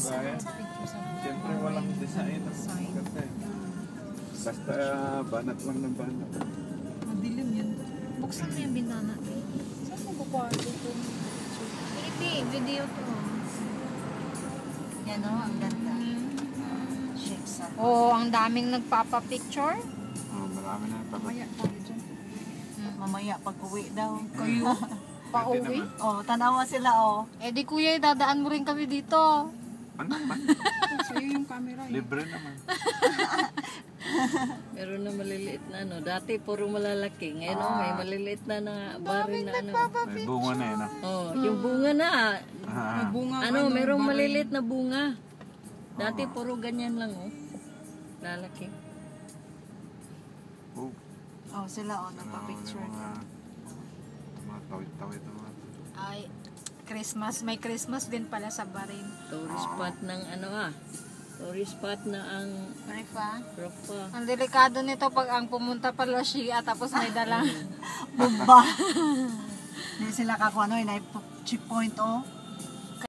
Bayan. Siyempre walang design. Kasi basta banat lang ng banat. Madilim yan. Buksan mo yung bintana. Saan mo bukwardo ko? Hindi, video to. Yan o, ang ganda. Shakes up. Oo, ang daming nagpapa-picture. Oh, marami na pa. Mamaya tayo dyan. Mamaya pag uwi daw. Kayo, pauwi. Oh, tanawa sila oh. Eh di kuya, dadaan mo rin kami dito. Ano ba? Sa'yo yung camera. Libre naman. Meron na maliliit na ano. Dati puro malalaki. Ngayon may maliliit na na barin na ano. May bunga na yun. Oh, yung bunga na. Ah. Bunga, Merong baril. maliliit na bunga. Dati puro ganyan lang oh. Lalaki. Oh, Oh, sila oh, nagpa-picture. Mga tawid-tawid naman. Ay, Christmas. May Christmas din pala sa Barin. Tourist spot ng ano Tourist spot na ang Rifa. Ropa. Ang delikado nito pag ang pumunta pala siya tapos may dalang Bumba. Hindi sila kakuha, no? Checkpoint oh.